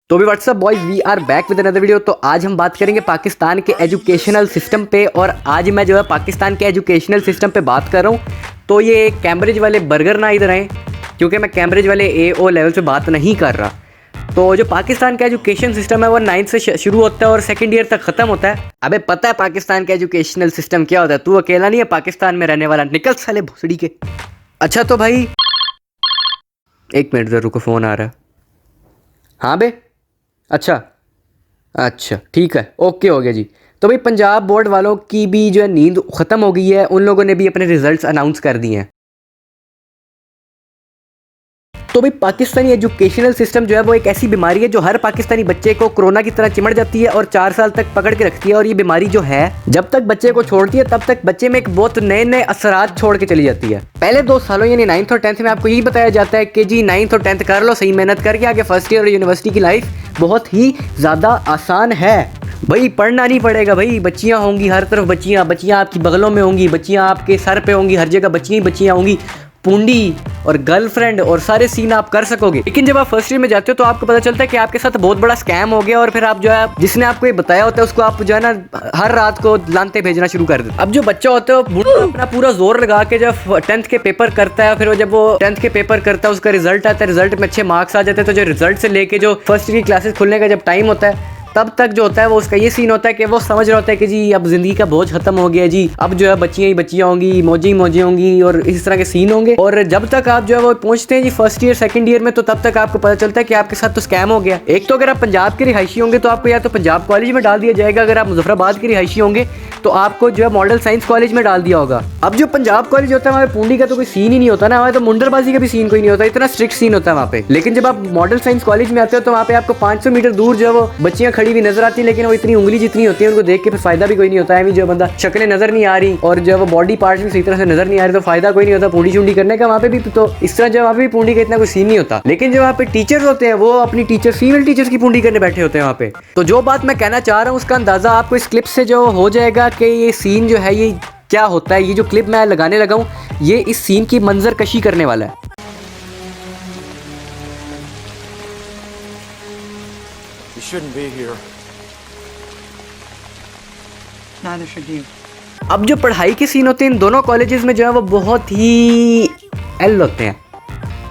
तो भी what's up boys, we are back with another video. तो आज हम बात करेंगे पाकिस्तान के एजुकेशनल सिस्टम पे। और आज मैं जो है पाकिस्तान के एजुकेशनल सिस्टम पे बात कर रहा हूँ। तो ये कैम्ब्रिज वाले बर्गर ना इधर आए, क्योंकि मैं कैम्ब्रिज वाले AO लेवल पे बात नहीं कर रहा। तो जो पाकिस्तान का एजुकेशन सिस्टम है वो 9th से शुरू होता है और 2nd ईयर तक ख़त्म होता है। अबे पता है पाकिस्तान का एजुकेशनल सिस्टम क्या होता है? तू अकेला नहीं है पाकिस्तान में रहने वाला, निकल साले भोसड़ी के। अच्छा तो भाई एक मिनट जरा रुको, फ़ोन आ रहा है। हाँ बे, अच्छा ठीक है, ओके हो गया जी। तो भाई पंजाब बोर्ड वालों की भी जो है नींद ख़त्म हो गई है, उन लोगों ने भी अपने रिजल्ट्स अनाउंस कर दिए हैं। तो भाई पाकिस्तानी एजुकेशनल सिस्टम जो है वो एक ऐसी बीमारी है जो हर पाकिस्तानी बच्चे को कोरोना की तरह चिमड़ जाती है और 4 साल तक पकड़ के रखती है। और ये बीमारी जो है जब तक बच्चे को छोड़ती है तब तक बच्चे में एक बहुत नए नए असरात छोड़ के चली जाती है। पहले 2 सालों यानी 9th और 10th में आपको यही बताया जाता है कि जी 9th और 10th कर लो, सही मेहनत करके आगे फर्स्ट ईयर और यूनिवर्सिटी की लाइफ बहुत ही ज़्यादा आसान है। भाई पढ़ना नहीं पड़ेगा, भाई बच्चियाँ होंगी हर तरफ, बच्चियाँ आपकी बगलों में होंगी, बच्चियाँ आपके सर पे होंगी, हर जगह बच्चियाँ ही बच्चियाँ होंगी, पूंडी और गर्लफ्रेंड और सारे सीन आप कर सकोगे। लेकिन जब आप फर्स्ट ईयर में जाते हो तो आपको पता चलता है कि आपके साथ बहुत बड़ा स्कैम हो गया। और फिर आप जो है जिसने आपको ये बताया होता है उसको आप जो है ना हर रात को लानते भेजना शुरू कर देते। अब जो बच्चा होता है वो अपना पूरा जोर लगा के जब 10th के पेपर करता है, फिर जब वो 10th के पेपर करता है उसका रिजल्ट आता है, रिजल्ट में अच्छे मार्क्स आ जाते हैं। तो जो रिजल्ट से लेके जो फर्स्ट की क्लासेस खुलने का जब टाइम होता है तब तक जो होता है वो उसका ये सीन होता है कि वो समझ रहा होता है कि जी अब जिंदगी का बोझ खत्म हो गया जी, अब जो है बच्चियां ही बच्चियां होंगी, मौजी मौजी होंगी और इस तरह के सीन होंगे। और जब तक आप जो है वो पहुंचते हैं जी फर्स्ट ईयर 2nd ईयर में, तो तब तक आपको पता चलता है कि आपके साथ तो स्कैम हो गया। एक तो अगर आप पंजाब के रिहायशी होंगे तो आपको या तो पंजाब कॉलेज में डाल दिया जाएगा, अगर आप मुजफ्फराबाद के रिहायशी होंगे तो आपको जो है मॉडल साइंस कॉलेज में डाल दिया होगा। अब जो पंजाब कॉलेज होता है वहाँ पूंडी का तो कोई सीन ही नहीं होता ना, वहाँ तो मुंडरबाजी का भी सीन कोई नहीं होता, इतना स्ट्रिक्ट सीन होता है वहाँ पे। लेकिन जब आप मॉडल साइंस कॉलेज में आते हो तो वहाँ पे आपको 500 मीटर दूर जो है वो बच्चियां खड़ी हुई नजर आती है, लेकिन वो इतनी उंगली जितनी होती है उनको देख के फिर फायदा भी कोई नहीं होता है। जो बंदा शक्लें नजर नहीं आ रही और जो है वो बॉडी पार्ट भी सही तरह से नजर नहीं आ रही तो फायदा कोई नहीं होता पूंडी चुंडी करने का वहाँ पे भी। तो इस तरह जो वहाँ पे पूंडी का इतना कोई सीन नहीं होता। लेकिन जो वहाँ पे टीचर्स होते हैं वो अपनी फीमेल टीचर्स की पूंडी करने बैठे होते हैं वहाँ पे। तो जो बात मैं कहना चाह रहा हूँ उसका अंदाजा आपको इस क्लिप से जो हो जाएगा कि ये सीन जो है ये क्या होता है। ये जो क्लिप मैं लगाने लगा हूँ ये इस सीन की मंजर कशी करने वाला है। You shouldn't be here. Neither should you. अब जो पढ़ाई के सीन होते हैं इन दोनों कॉलेजेस में जो है वो बहुत ही एल होते हैं।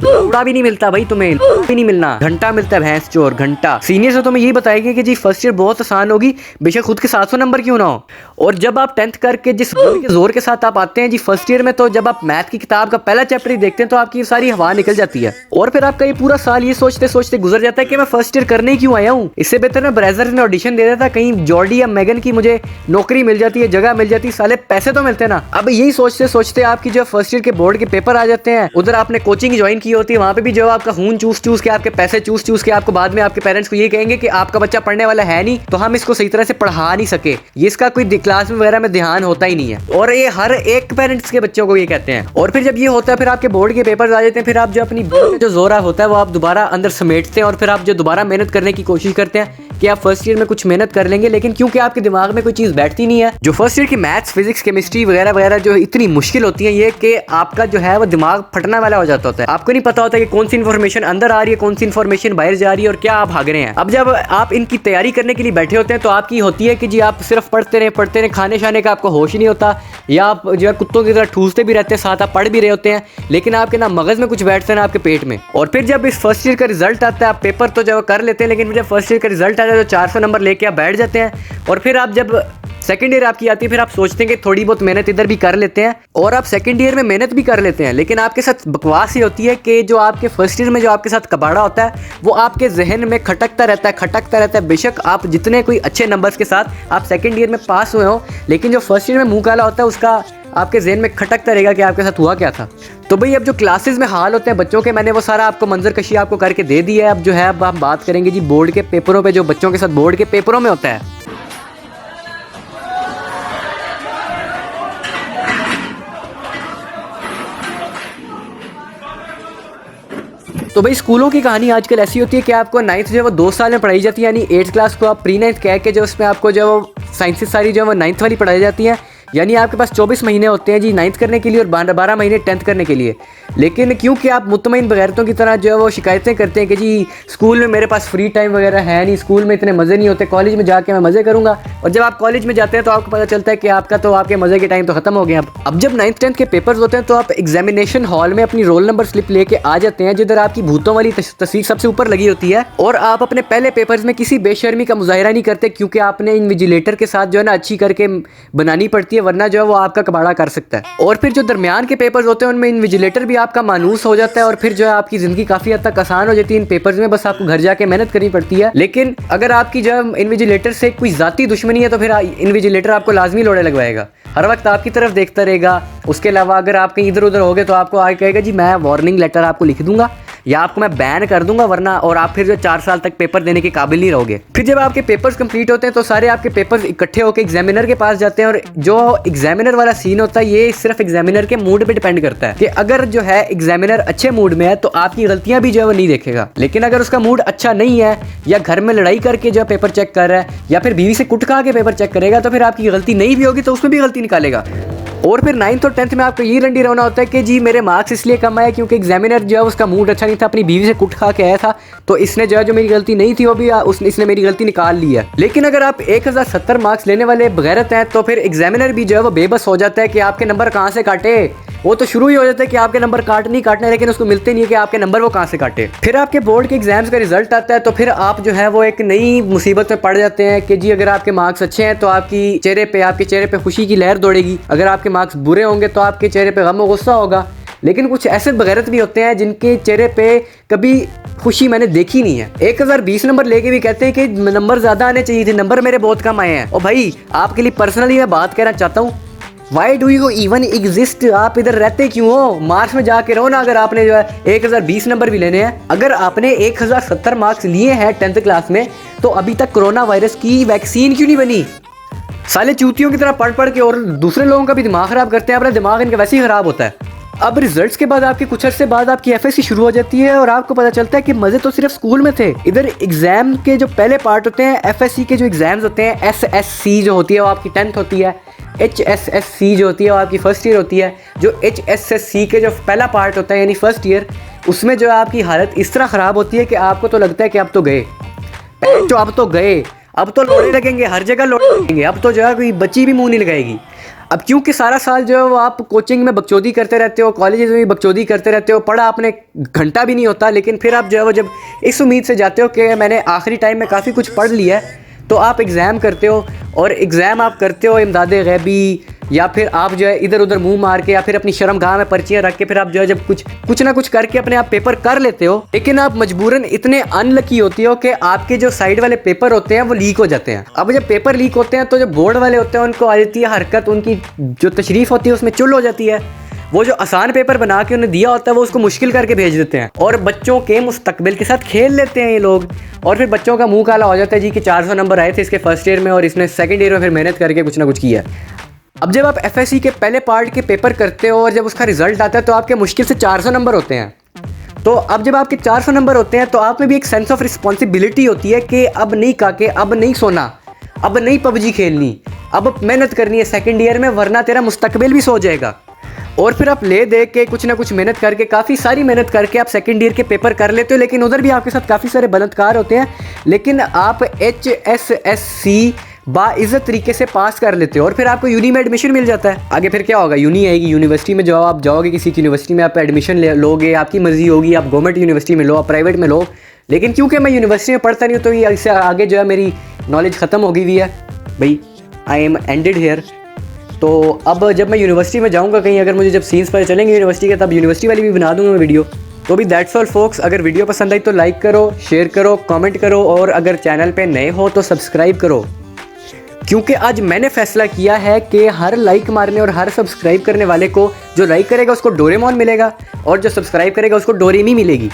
उड़ा भी नहीं मिलता भाई, तुम्हें भी नहीं मिलना, घंटा मिलता है भैंस चोर घंटा। सीनियर से तुम्हें यही बताएंगे कि जी फर्स्ट ईयर बहुत आसान होगी, बेशक खुद के 700 नंबर क्यों ना हो। और जब आप 10th करके जिस जोर के साथ आप आते हैं जी फर्स्ट ईयर में, तो जब आप मैथ की किताब का पहला चैप्टर ही देखते हैं तो आपकी सारी हवा निकल जाती है। और फिर आपका ये पूरा साल ये सोचते सोचते गुजर जाता है कि मैं फर्स्ट ईयर करने क्यों आया हूँ। इससे बेहतर मैं ब्रेजर में ऑडिशन दे देता, कहीं जॉर्डी या मैगन की मुझे नौकरी मिल जाती है, जगह मिल जाती, साले पैसे तो मिलते ना। अब यही सोचते सोचते आपकी जो फर्स्ट ईयर के बोर्ड के पेपर आ जाते हैं, उधर आपने कोचिंग ज्वाइन की होती है, वहाँ पे भी जो आपका खून चूस चूस के आपके पैसे चूस चूस के आपको बाद में आपके पेरेंट्स को ये कहेंगे कि आपका बच्चा पढ़ने वाला है नहीं तो हम इसको सही तरह से पढ़ा नहीं सके, ये इसका कोई क्लास में वगैरह में ध्यान होता ही नहीं है। और ये हर एक पेरेंट्स के बच्चों को ये कहते हैं। और फिर जब ये होता है फिर आपके बोर्ड के पेपर आ जाते हैं, फिर आप जो अपनी जो जोरा होता है वो आप दोबारा अंदर समेटते हैं और फिर आप जो दोबारा मेहनत करने की कोशिश करते हैं कि आप फर्स्ट ईयर में कुछ मेहनत कर लेंगे। लेकिन क्योंकि आपके दिमाग में कोई चीज़ बैठती नहीं है, जो फर्स्ट ईयर की मैथ्स फिजिक्स केमिस्ट्री वगैरह वगैरह जो इतनी मुश्किल होती है, ये कि आपका जो है वो दिमाग फटने वाला हो जाता होता है। आपको नहीं पता होता कि कौन सी इन्फॉर्मेशन अंदर आ रही है, कौन सी इन्फॉर्मेशन बाहर जा रही है और क्या आप भाग रहे हैं। अब जब आप इनकी तैयारी करने के लिए बैठे होते हैं तो आपकी होती है कि जी आप सिर्फ पढ़ते रहे, खाने शाने का आपको होश ही नहीं होता, या आप जो है कुत्तों की तरह ठूसते भी रहते हैं, साथ आप पढ़ भी रहे होते हैं, लेकिन आपके ना मगज में कुछ बैठता है ना आपके पेट में। और फिर जब इस फर्स्ट ईयर का रिजल्ट आता है, आप पेपर तो जब कर लेते हैं, लेकिन जब फर्स्ट ईयर का रिजल्ट आता है तो 400 नंबर लेके आप बैठ जाते हैं। और फिर आप जब 2nd ईयर आपकी आती है फिर आप सोचते हैं कि थोड़ी बहुत मेहनत इधर भी कर लेते हैं, और आप 2nd ईयर में मेहनत भी कर लेते हैं। लेकिन आपके साथ बकवास ये होती है कि जो आपके फर्स्ट ईयर में जो आपके साथ कबाड़ा होता है वो आपके जहन में खटकता रहता है। बेशक आप जितने कोई अच्छे नंबर्स के साथ आप 2nd ईयर में पास हुए हो, लेकिन जो फर्स्ट ईयर में मुंह काला होता है उसका आपके जहन में खटकता रहेगा कि आपके साथ हुआ क्या था। तो भाई अब जो क्लासेस में हाल होते हैं बच्चों के, मैंने वो सारा आपको मंजर कशी आपको करके दे दी है। अब जो है अब हम बात करेंगे जी बोर्ड के पेपरों पे, जो बच्चों के साथ बोर्ड के पेपरों में होता है। तो भाई स्कूलों की कहानी आजकल ऐसी होती है कि आपको 9th जो है वो 2 साल में पढ़ाई जाती है, यानी 8th क्लास को आप प्री 9th कह के जो उसमें आपको जो साइंसेस सारी जो है वो 9th वाली पढ़ाई जाती है, यानी आपके पास 24 महीने होते हैं जी 9th करने के लिए और 12 महीने 10th करने के लिए। लेकिन क्योंकि आप मुतमईन बगैरतों की तरह जो है वो शिकायतें करते हैं कि जी स्कूल में मेरे पास फ्री टाइम वगैरह है नहीं, स्कूल में इतने मज़े नहीं होते, कॉलेज में जाके मैं मज़े करूँगा। और जब आप कॉलेज में जाते हैं तो आपको पता चलता है कि आपके मज़े के टाइम तो ख़त्म हो गए। अब जब 9th 10th के पेपर्स होते हैं तो आप एग्जामिनेशन हॉल में अपनी रोल नंबर स्लिप लेके आ जाते हैं, जिधर आपकी भूतों वाली तस्वीर सबसे ऊपर लगी होती है। और आप अपने पहले पेपर्स में किसी बेशर्मी का मुजाहिरा नहीं करते, क्योंकि आपने इन्विजिलेटर के साथ जो है ना अच्छी करके बनानी पड़ती है, वरना जो है वो आपका कबाड़ा कर सकता है। और फिर जो दरमियान के पेपर्स होते हैं उनमें इन्विजिलेटर भी आपका मानूस हो जाता है और फिर जो है आपकी ज़िंदगी काफ़ी हद तक आसान हो जाती है इन पेपर्स में, बस आपको घर जाके मेहनत करनी पड़ती है। लेकिन अगर आपकी जो है इन्विजिलेटर से कोई ज़ाती दुश्मनी है तो फिर इन्विजिलेटर आपको लाजमी लोड़े लगवाएगा, हर वक्त आपकी तरफ देखता रहेगा। उसके अलावा अगर आप कहीं इधर उधर हो गए तो आपको आगे कहेगा जी मैं वार्निंग लेटर आपको लिख दूंगा या आपको मैं बैन कर दूंगा, वरना और आप फिर जो 4 साल तक पेपर देने के काबिल नहीं रहोगे। फिर जब आपके पेपर्स कंप्लीट होते हैं तो सारे आपके पेपर्स इकट्ठे होकर एग्जामिनर के पास जाते हैं। और जो एग्जामिनर वाला सीन होता है ये सिर्फ एग्जामिनर के मूड पे डिपेंड करता है कि अगर जो है एग्जामिनर अच्छे मूड में है तो आपकी गलतियां भी जो है वो नहीं देखेगा। लेकिन अगर उसका मूड अच्छा नहीं है या घर में लड़ाई करके जो पेपर चेक कर रहा है या फिर बीवी से कुट खा के पेपर चेक करेगा तो फिर आपकी गलती नहीं भी होगी तो उसमें भी गलती निकालेगा। और फिर 9th और 10th में आपको ये रंडी रहना होता है कि जी मेरे मार्क्स इसलिए कम आए क्योंकि एग्जामिनर जो है उसका मूड अच्छा नहीं था, अपनी बीवी से कुट खा के आया था, तो इसने जो है जो मेरी गलती नहीं थी वो भी इसने मेरी गलती निकाल ली है। लेकिन अगर आप 1070 मार्क्स लेने वाले बगैरत हैं तो फिर एग्जामिनर भी जो है वो बेबस हो जाता है कि आपके नंबर कहाँ से काटे। वो तो शुरू ही हो जाता है कि आपके नंबर नहीं काटने, लेकिन उसको मिलते नहीं है कि आपके नंबर वो कहाँ से काटे। फिर आपके बोर्ड के एग्जाम्स का रिजल्ट आता है तो फिर आप जो है वो एक नई मुसीबत में पड़ जाते हैं कि जी अगर आपके मार्क्स अच्छे हैं तो आपके चेहरे पे खुशी की लहर दौड़ेगी, अगर आपके मार्क्स बुरे होंगे तो आपके चेहरे पे गम और गुस्सा होगा। लेकिन कुछ ऐसे बगैरत भी होते हैं जिनके चेहरे पे कभी खुशी मैंने देखी नहीं है। 1020 नंबर लेके भी कहते हैं कि नंबर ज़्यादा आने चाहिए थे, नंबर मेरे बहुत कम आए हैं। और भाई आपके लिए पर्सनली मैं बात कहना चाहता हूँ, why do you even exist? आप इधर रहते क्यों हो? मार्च में जाके रहो ना। अगर आपने जो है 1020 नंबर भी लेने हैं, अगर आपने 1070 मार्क्स लिए हैं 10th क्लास में तो अभी तक कोरोना वायरस की वैक्सीन क्यों नहीं बनी? साले चूतियों की तरह पढ़ के और दूसरे लोगों का भी दिमाग ख़राब करते हैं, अपना दिमाग इनका वैसे ही ख़राब होता है। अब रिजल्ट्स के बाद आपके कुछ अर्से बाद आपकी एफएससी शुरू हो जाती है और आपको पता चलता है कि मज़े तो सिर्फ स्कूल में थे। इधर एग्ज़ाम के जो पहले पार्ट होते हैं, एफएससी के जो एग्ज़ाम्स होते हैं, एसएससी जो होती है वो आपकी 10th होती है, HSSC जो होती है वो आपकी फर्स्ट ईयर होती है। जो HSSC के जो पहला पार्ट होता है यानी फर्स्ट ईयर, उसमें जो आपकी हालत इस तरह ख़राब होती है कि आपको तो लगता है कि अब तो गए, अब तो लोड़े लगेंगे, हर जगह लोड़े लगेंगे, अब तो जो है कोई बच्ची भी मुंह नहीं लगाएगी। अब क्योंकि सारा साल जो है वो आप कोचिंग में बकचोदी करते रहते हो, कॉलेज में भी बकचोदी करते रहते हो, पढ़ा आपने घंटा भी नहीं होता। लेकिन फिर आप जो है वो जब इस उम्मीद से जाते हो कि मैंने आखिरी टाइम में काफ़ी कुछ पढ़ लिया है, तो आप एग्ज़ाम करते हो। और एग्ज़ाम आप करते हो इमदादे गैबी, या फिर आप जो है इधर उधर मुंह मार के या फिर अपनी शर्मगाह में पर्चियाँ रख के फिर आप जो है जब कुछ ना कुछ करके अपने आप पेपर कर लेते हो। लेकिन आप मजबूरन इतने अनलकी होती हो कि आपके जो साइड वाले पेपर होते हैं वो लीक हो जाते हैं। अब जब पेपर लीक होते हैं तो जो बोर्ड वाले होते हैं उनको आ जाती है हरकत, उनकी जो तशरीफ़ होती है उसमें चुल हो जाती है। वो जो आसान पेपर बना के उन्हें दिया होता है वो उसको मुश्किल करके भेज देते हैं और बच्चों के मुस्तकबिल के साथ खेल लेते हैं ये लोग। और फिर बच्चों का मुंह काला हो जाता है जी कि 400 नंबर आए थे इसके फर्स्ट ईयर में और इसने सेकंड ईयर में फिर मेहनत करके कुछ ना कुछ किया। अब जब आप एफएससी के पहले पार्ट के पेपर करते हो और जब उसका रिजल्ट आता है तो आपके मुश्किल से 400 नंबर होते हैं। तो अब जब आपके 400 नंबर होते हैं तो आप में भी एक सेंस ऑफ रिस्पॉन्सिबिलिटी होती है कि अब नहीं काके, अब नहीं सोना, अब नहीं पबजी खेलनी, अब मेहनत करनी है सेकंड ईयर में, वरना तेरा मुस्तकबिल भी सो जाएगा। और फिर आप ले दे के कुछ ना कुछ मेहनत करके, काफ़ी सारी मेहनत करके आप सेकंड ईयर के पेपर कर लेते हो। लेकिन उधर भी आपके साथ काफ़ी सारे बलात्कार होते हैं, लेकिन आप HSSC बाइज़्ज़त तरीके से पास कर लेते हो और फिर आपको यूनी में एडमिशन मिल जाता है। आगे फिर क्या होगा, यूनी आएगी, यूनिवर्सिटी में जो आप जाओगे, किसी की यूनिवर्सिटी में आप एडमिशन लोगे, आपकी मर्जी होगी, आप गवर्नमेंट यूनिवर्सिटी में लो, आप प्राइवेट में लो। लेकिन क्योंकि मैं यूनिवर्सिटी में पढ़ता नहीं हूँ तो ये इससे आगे जो है मेरी नॉलेज ख़त्म हो गई हुई है भाई, आई एम एंडेड हेयर। तो अब जब मैं यूनिवर्सिटी में जाऊँगा कहीं, अगर मुझे जब सीन्स पर चलेंगे यूनिवर्सिटी के, तब यूनिवर्सिटी वाली भी बना दूँगा मैं वीडियो। तो भी दैट्स ऑल फोक्स। अगर वीडियो पसंद आई तो लाइक करो, शेयर करो, कमेंट करो और अगर चैनल पे नए हो तो सब्सक्राइब करो, क्योंकि आज मैंने फैसला किया है कि हर लाइक मारने और हर सब्सक्राइब करने वाले को, जो लाइक करेगा उसको डोरेमोन मिलेगा और जो सब्सक्राइब करेगा उसको डोरेमी मिलेगी।